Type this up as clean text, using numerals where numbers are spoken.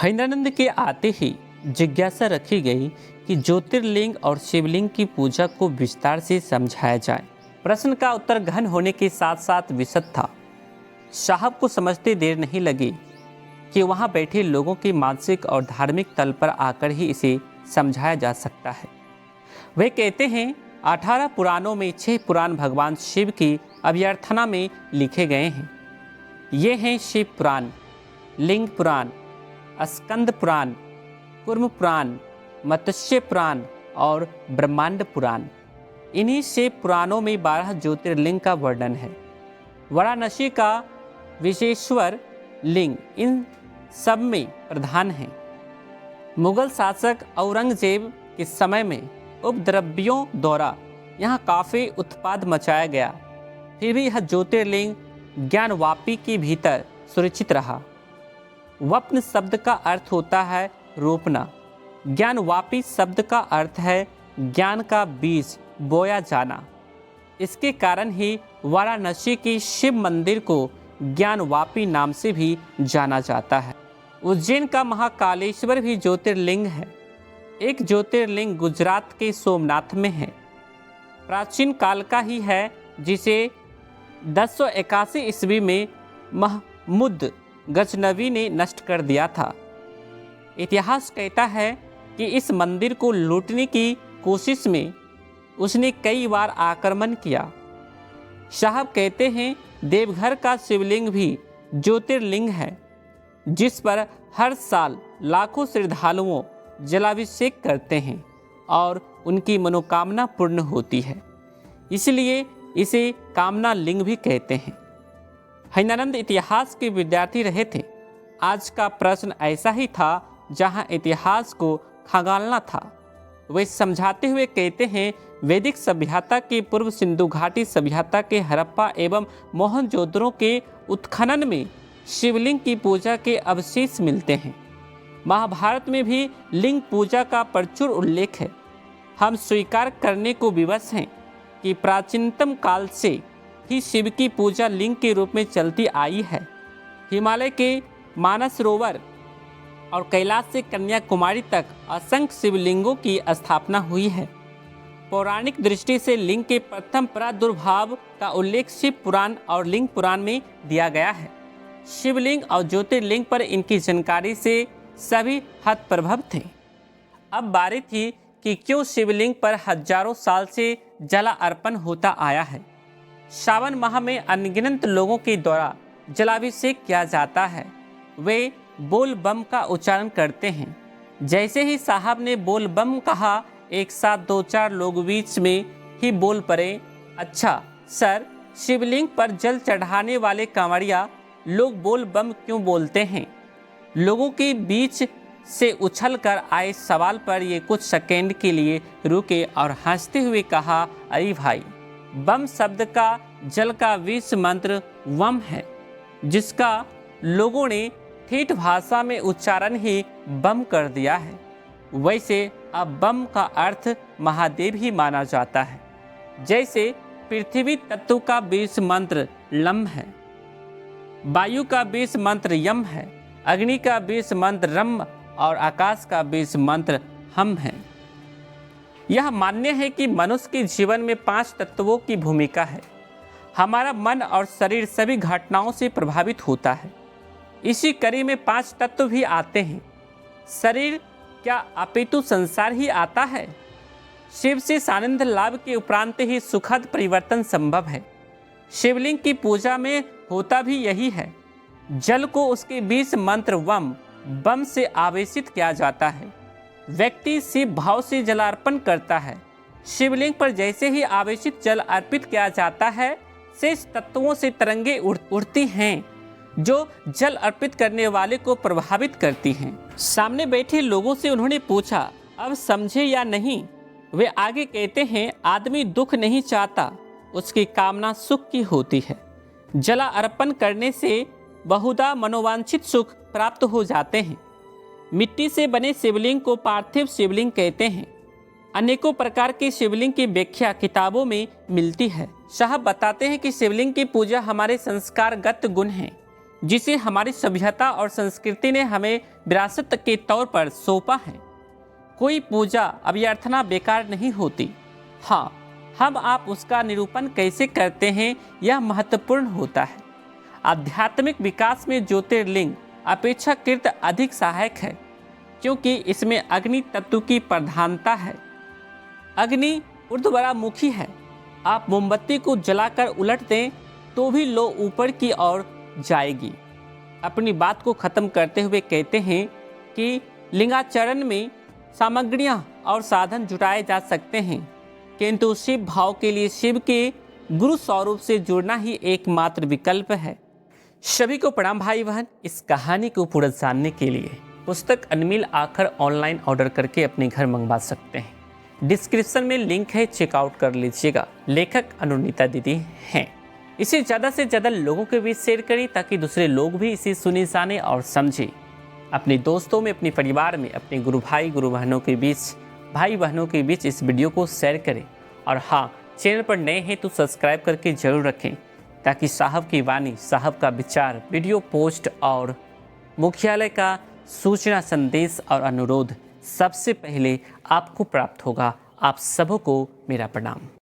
हैदरानंद के आते ही जिज्ञासा रखी गई कि ज्योतिर्लिंग और शिवलिंग की पूजा को विस्तार से समझाया जाए। प्रश्न का उत्तर गहन होने के साथ साथ विशद था। साहब को समझते देर नहीं लगी कि वहां बैठे लोगों के मानसिक और धार्मिक तल पर आकर ही इसे समझाया जा सकता है। वे कहते हैं 18 पुराणों में 6 पुराण भगवान शिव की अभ्यर्थना में लिखे गए हैं। ये हैं शिव पुराण, लिंग पुराण, स्कंद पुराण, कूर्म पुराण, मत्स्य पुराण और ब्रह्मांड पुराण। इन्हीं से पुराणों में 12 ज्योतिर्लिंग का वर्णन है। वाराणसी का विशेश्वर लिंग इन सब में प्रधान है। मुगल शासक औरंगजेब के समय में उपद्रवियों द्वारा यहाँ काफ़ी उत्पाद मचाया गया, फिर भी यह ज्योतिर्लिंग ज्ञानवापी के भीतर सुरक्षित रहा। वप्न शब्द का अर्थ होता है रोपना। ज्ञानवापी शब्द का अर्थ है ज्ञान का बीज बोया जाना। इसके कारण ही वाराणसी की शिव मंदिर को ज्ञानवापी नाम से भी जाना जाता है। उज्जैन का महाकालेश्वर भी ज्योतिर्लिंग है। एक ज्योतिर्लिंग गुजरात के सोमनाथ में है। प्राचीन काल का ही है, जिसे 1081 ईस्वी में महमूद गजनवी ने नष्ट कर दिया था। इतिहास कहता है कि इस मंदिर को लूटने की कोशिश में उसने कई बार आक्रमण किया। साहब कहते हैं देवघर का शिवलिंग भी ज्योतिर्लिंग है, जिस पर हर साल लाखों श्रद्धालुओं जलाभिषेक करते हैं और उनकी मनोकामना पूर्ण होती है। इसलिए इसे कामना लिंग भी कहते हैं। हैदरानंद इतिहास के विद्यार्थी रहे थे। आज का प्रश्न ऐसा ही था जहां इतिहास को खंगालना था। वे समझाते हुए कहते हैं वैदिक सभ्यता के पूर्व सिंधु घाटी सभ्यता के हड़प्पा एवं मोहनजोदड़ो के उत्खनन में शिवलिंग की पूजा के अवशेष मिलते हैं। महाभारत में भी लिंग पूजा का प्रचुर उल्लेख है। हम स्वीकार करने को विवश हैं कि प्राचीनतम काल से ही शिव की पूजा लिंग के रूप में चलती आई है। हिमालय के मानसरोवर और कैलाश से कन्याकुमारी तक असंख्य शिवलिंगों की स्थापना हुई है। पौराणिक दृष्टि से लिंग के प्रथम प्रादुर्भाव का उल्लेख शिव पुराण और लिंग पुराण में दिया गया है। शिवलिंग और ज्योतिर्लिंग पर इनकी जानकारी से सभी हतप्रभव थे। अब बारी थी कि क्यों शिवलिंग पर हजारों साल से जला अर्पण होता आया है। सावन माह में अनगिनत लोगों के द्वारा जलाभिषेक किया जाता है। वे बोल बम का उच्चारण करते हैं। जैसे ही साहब ने बोल बम कहा, एक साथ 2-4 लोग बीच में ही बोल पड़े, अच्छा सर, शिवलिंग पर जल चढ़ाने वाले कांवड़िया लोग बोल बम क्यों बोलते हैं? लोगों के बीच से उछलकर आए सवाल पर ये कुछ सेकंड के लिए रुके और हंसते हुए कहा, अरे भाई, बम शब्द का जल का विष मंत्र वम है, जिसका लोगों ने ठेठ भाषा में उच्चारण ही बम कर दिया है। वैसे अब बम का अर्थ महादेव ही माना जाता है। जैसे पृथ्वी तत्व का बीज मंत्र लम है, वायु का बीज मंत्र यम है, अग्नि का बीज मंत्र रम और आकाश का बीज मंत्र हम है। यह मान्य है कि मनुष्य के जीवन में 5 तत्वों की भूमिका है। हमारा मन और शरीर सभी घटनाओं से प्रभावित होता है। इसी कड़ी में 5 तत्व भी आते हैं। शरीर क्या अपितु संसार ही आता है? शिव से सानिध्य लाभ के उपरांत ही सुखद परिवर्तन संभव है। शिवलिंग की पूजा में होता भी यही है। जल को उसके बीज मंत्र वम बम से आवेशित किया जाता है। व्यक्ति शिव भाव से जलार्पण करता है। शिवलिंग पर जैसे ही आवेशित जल अर्पित किया जाता है, शेष तत्वों से तरंगे उड़ती हैं जो जल अर्पित करने वाले को प्रभावित करती हैं। सामने बैठे लोगों से उन्होंने पूछा, अब समझे या नहीं? वे आगे कहते हैं, आदमी दुख नहीं चाहता, उसकी कामना सुख की होती है। जला अर्पण करने से बहुधा मनोवांछित सुख प्राप्त हो जाते हैं। मिट्टी से बने शिवलिंग को पार्थिव शिवलिंग कहते हैं। अनेकों प्रकार के शिवलिंग की व्याख्या किताबों में मिलती है। साहब बताते हैं कि शिवलिंग की पूजा हमारे संस्कारगत गुण है। जिसे हमारी सभ्यता और संस्कृति ने हमें विरासत के तौर पर सौंपा है। कोई पूजा अभ्यर्थना बेकार नहीं होती। हाँ, हम आप उसका निरूपण कैसे करते हैं यह महत्वपूर्ण होता है। आध्यात्मिक विकास में ज्योतिर्लिंग अपेक्षाकृत अधिक सहायक है, क्योंकि इसमें अग्नि तत्व की प्रधानता है। अग्नि ऊर्ध्वमुखी है। आप मोमबत्ती को जलाकर उलट दें तो भी लो ऊपर की ओर जाएगी। अपनी बात को खत्म करते हुए कहते हैं कि लिंगाचरण में सामग्रियां और साधन जुटाए जा सकते हैं, किंतु शिव भाव के लिए शिव के गुरु स्वरूप से जुड़ना ही एकमात्र विकल्प है। सभी को प्रणाम भाई बहन। इस कहानी को पूरा जानने के लिए पुस्तक अनमिल आखर ऑनलाइन ऑर्डर करके अपने घर मंगवा सकते हैं। डिस्क्रिप्शन में लिंक है, चेकआउट कर लीजिएगा। लेखक अनुनीता दीदी हैं। इसे ज़्यादा से ज़्यादा लोगों के बीच शेयर करें ताकि दूसरे लोग भी इसे सुने जाने और समझें। अपने दोस्तों में, अपने परिवार में, अपने गुरु भाई गुरु बहनों के बीच, भाई बहनों के बीच इस वीडियो को शेयर करें। और हाँ, चैनल पर नए हैं तो सब्सक्राइब करके जरूर रखें ताकि साहब की वाणी, साहब का विचार, वीडियो पोस्ट और मुख्यालय का सूचना संदेश और अनुरोध सबसे पहले आपको प्राप्त होगा। आप सबों को मेरा प्रणाम।